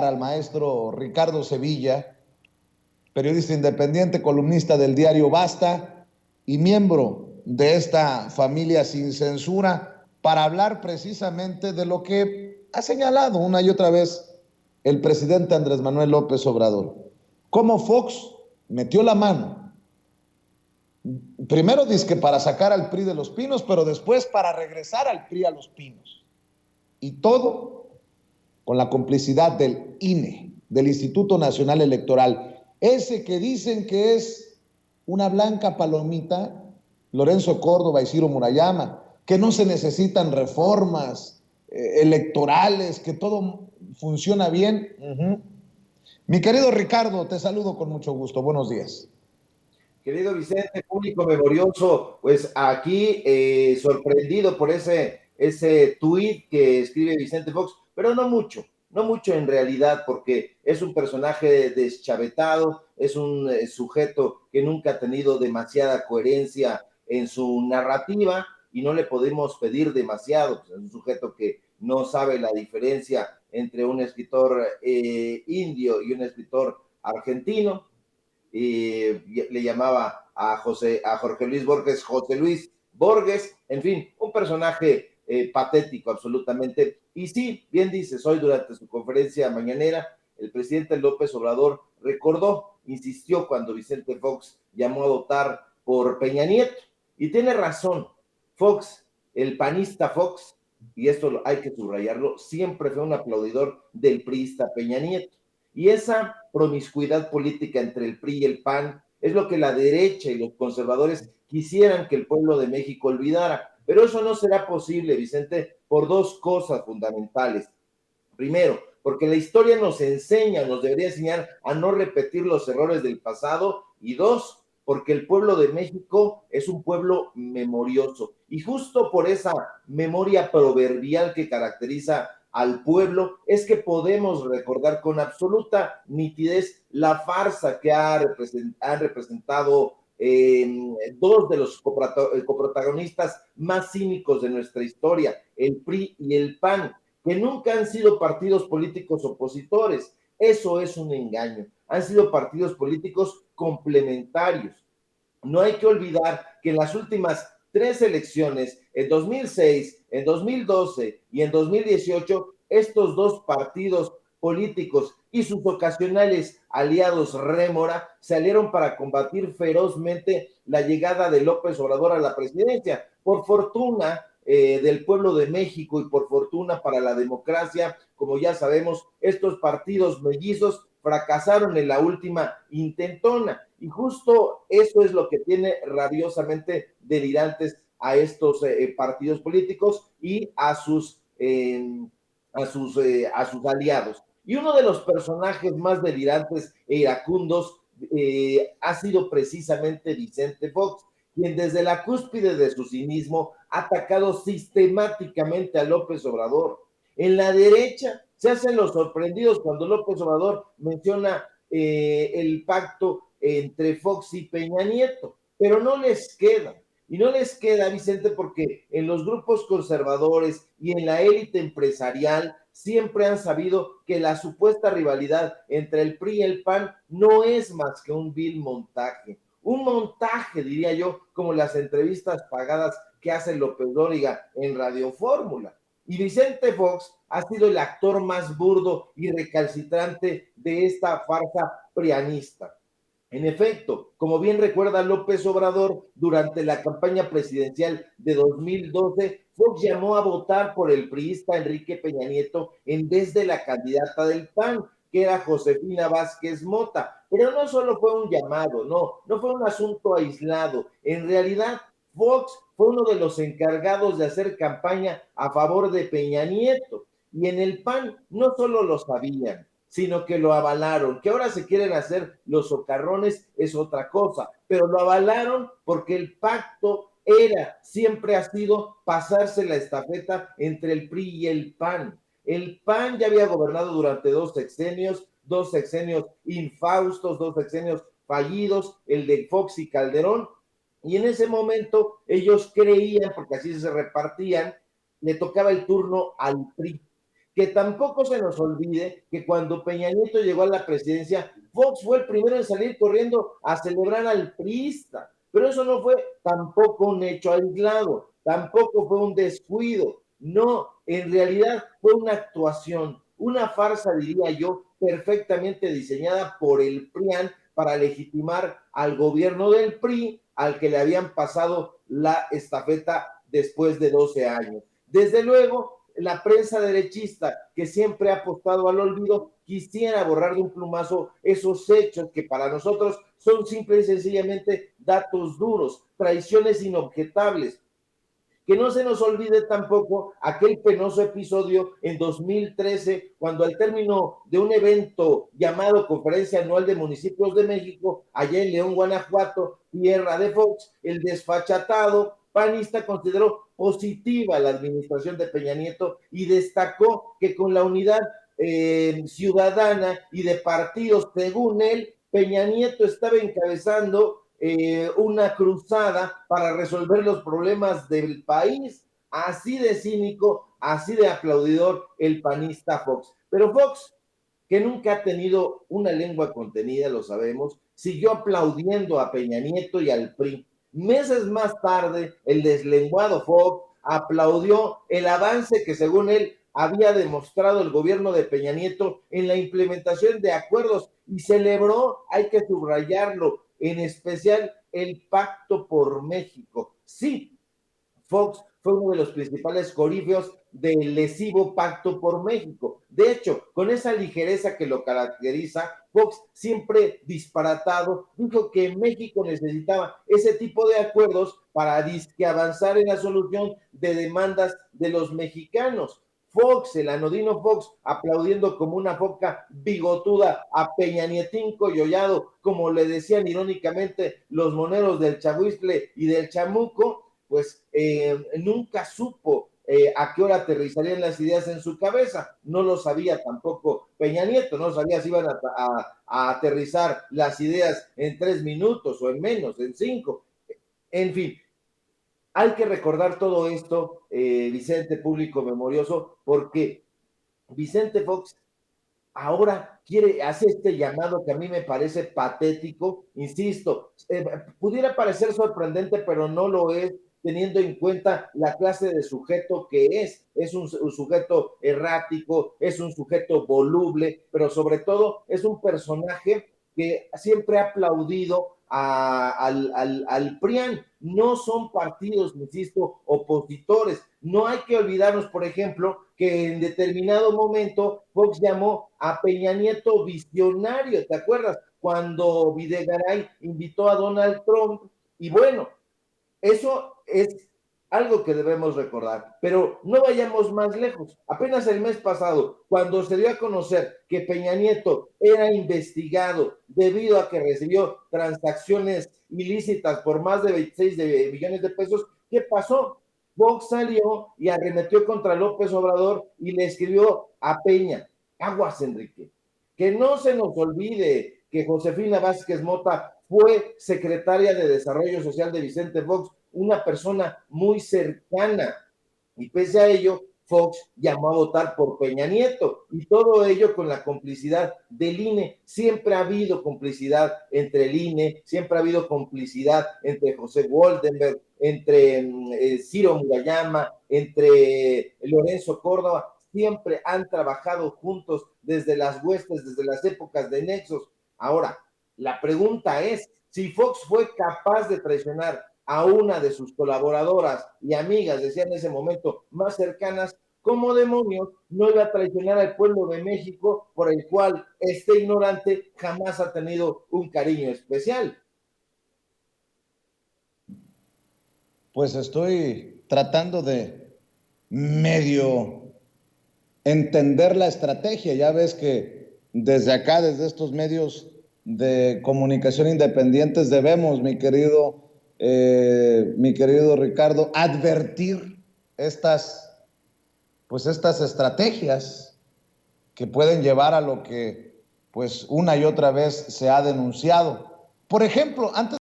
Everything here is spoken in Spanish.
al maestro Ricardo Sevilla, periodista independiente, columnista del diario Basta y miembro de esta familia sin censura, para hablar precisamente de lo que ha señalado una y otra vez el presidente Andrés Manuel López Obrador. Cómo Fox metió la mano, primero dizque para sacar al PRI de los Pinos, pero después para regresar al PRI a los Pinos. Y todo con la complicidad del INE, del Instituto Nacional Electoral, ese que dicen que es una blanca palomita, Lorenzo Córdoba y Ciro Murayama, que no se necesitan reformas electorales, que todo funciona bien. Mi querido Ricardo, te saludo con mucho gusto. Buenos días. Querido Vicente, público memorioso, pues aquí sorprendido por ese tuit que escribe Vicente Fox, pero no mucho en realidad, porque es un personaje deschavetado, es un sujeto que nunca ha tenido demasiada coherencia en su narrativa y no le podemos pedir demasiado, pues es un sujeto que no sabe la diferencia entre un escritor indio y un escritor argentino. Le llamaba a Jorge Luis Borges, José Luis Borges, en fin, un personaje patético absolutamente. Y sí, bien dices, hoy durante su conferencia mañanera, el presidente López Obrador recordó, insistió cuando Vicente Fox llamó a votar por Peña Nieto. Y tiene razón, Fox, el panista Fox, y esto hay que subrayarlo, siempre fue un aplaudidor del priista Peña Nieto. Y esa promiscuidad política entre el PRI y el PAN es lo que la derecha y los conservadores quisieran que el pueblo de México olvidara. Pero eso no será posible, Vicente, por dos cosas fundamentales. Primero, porque la historia nos enseña, nos debería enseñar a no repetir los errores del pasado. Y dos, porque el pueblo de México es un pueblo memorioso. Y justo por esa memoria proverbial que caracteriza al pueblo, es que podemos recordar con absoluta nitidez la farsa que han representado dos de los coprotagonistas más cínicos de nuestra historia, el PRI y el PAN, que nunca han sido partidos políticos opositores. Eso es un engaño. Han sido partidos políticos complementarios. No hay que olvidar que en las últimas tres elecciones, en 2006, en 2012 y en 2018, estos dos partidos políticos y sus ocasionales aliados rémora salieron para combatir ferozmente la llegada de López Obrador a la presidencia. Por fortuna del pueblo de México y por fortuna para la democracia, como ya sabemos, estos partidos mellizos fracasaron en la última intentona. Y justo eso es lo que tiene rabiosamente delirantes a estos partidos políticos y a sus aliados. Y uno de los personajes más delirantes e iracundos ha sido precisamente Vicente Fox, quien desde la cúspide de su cinismo ha atacado sistemáticamente a López Obrador. En la derecha se hacen los sorprendidos cuando López Obrador menciona el pacto entre Fox y Peña Nieto, pero no les queda. Y no les queda, Vicente, porque en los grupos conservadores y en la élite empresarial siempre han sabido que la supuesta rivalidad entre el PRI y el PAN no es más que un vil montaje. Un montaje, diría yo, como las entrevistas pagadas que hace López Dóriga en Radio Fórmula. Y Vicente Fox ha sido el actor más burdo y recalcitrante de esta farsa prianista. En efecto, como bien recuerda López Obrador, durante la campaña presidencial de 2012, Fox llamó a votar por el priista Enrique Peña Nieto en vez de la candidata del PAN, que era Josefina Vázquez Mota. Pero no solo fue un llamado, no fue un asunto aislado. En realidad, Fox fue uno de los encargados de hacer campaña a favor de Peña Nieto. Y en el PAN no solo lo sabían, sino que lo avalaron. Que ahora se quieren hacer los socarrones es otra cosa, pero lo avalaron porque el pacto siempre ha sido pasarse la estafeta entre el PRI y el PAN. El PAN ya había gobernado durante dos sexenios infaustos, dos sexenios fallidos, el de Fox y Calderón, y en ese momento ellos creían, porque así se repartían, le tocaba el turno al PRI, Que tampoco se nos olvide que cuando Peña Nieto llegó a la presidencia, Fox fue el primero en salir corriendo a celebrar al priista. Pero eso no fue tampoco un hecho aislado, tampoco fue un descuido. No, en realidad fue una actuación, una farsa, diría yo, perfectamente diseñada por el PRIAN para legitimar al gobierno del PRI, al que le habían pasado la estafeta después de 12 años. Desde luego, la prensa derechista, que siempre ha apostado al olvido, quisiera borrar de un plumazo esos hechos que para nosotros son simple y sencillamente datos duros, traiciones inobjetables. Que no se nos olvide tampoco aquel penoso episodio en 2013, cuando al término de un evento llamado Conferencia Anual de Municipios de México, allá en León, Guanajuato, tierra de Fox, el desfachatado panista consideró positiva la administración de Peña Nieto y destacó que con la unidad ciudadana y de partidos, según él, Peña Nieto estaba encabezando una cruzada para resolver los problemas del país. Así de cínico, así de aplaudidor el panista Fox. Pero Fox, que nunca ha tenido una lengua contenida, lo sabemos, siguió aplaudiendo a Peña Nieto y al PRI. Meses más tarde, el deslenguado Fox aplaudió el avance que, según él, había demostrado el gobierno de Peña Nieto en la implementación de acuerdos y celebró, hay que subrayarlo, en especial el Pacto por México. Sí, Fox fue uno de los principales coríferos del lesivo Pacto por México. De hecho, con esa ligereza que lo caracteriza, Fox, siempre disparatado, dijo que México necesitaba ese tipo de acuerdos para disque avanzar en la solución de demandas de los mexicanos. Fox, el anodino Fox, aplaudiendo como una foca bigotuda a Peña Nietín Coyollado, como le decían irónicamente los moneros del Chahuizcle y del Chamuco, pues nunca supo a qué hora aterrizarían las ideas en su cabeza. No lo sabía tampoco Peña Nieto, no sabía si iban a aterrizar las ideas en 3 minutos o en menos, en 5. En fin, hay que recordar todo esto, Vicente, público memorioso, porque Vicente Fox ahora hace este llamado que a mí me parece patético, insisto, pudiera parecer sorprendente, pero no lo es, teniendo en cuenta la clase de sujeto que es un sujeto errático, es un sujeto voluble, pero sobre todo es un personaje que siempre ha aplaudido al PRIAN. No son partidos, insisto, opositores. No hay que olvidarnos, por ejemplo, que en determinado momento Fox llamó a Peña Nieto visionario, ¿te acuerdas? Cuando Videgaray invitó a Donald Trump, y bueno, eso es algo que debemos recordar, pero no vayamos más lejos. Apenas el mes pasado, cuando se dio a conocer que Peña Nieto era investigado debido a que recibió transacciones ilícitas por más de 26 millones de pesos, ¿qué pasó? Vox salió y arremetió contra López Obrador y le escribió a Peña: aguas, Enrique, que no se nos olvide que Josefina Vázquez Mota fue secretaria de Desarrollo Social de Vicente Fox, una persona muy cercana, y pese a ello, Fox llamó a votar por Peña Nieto, y todo ello con la complicidad del INE. Siempre ha habido complicidad entre el INE, siempre ha habido complicidad entre José Woldenberg, entre Ciro Murayama, entre Lorenzo Córdoba. Siempre han trabajado juntos desde las huestes, desde las épocas de Nexos. Ahora, la pregunta es, si Fox fue capaz de traicionar a una de sus colaboradoras y amigas, decía en ese momento, más cercanas, ¿cómo demonios no iba a traicionar al pueblo de México, por el cual este ignorante jamás ha tenido un cariño especial? Pues estoy tratando de medio entender la estrategia. Ya ves que desde acá, desde estos medios de comunicación independientes, debemos, mi querido Ricardo, advertir estas, pues estas estrategias que pueden llevar a lo que pues una y otra vez se ha denunciado. Por ejemplo, antes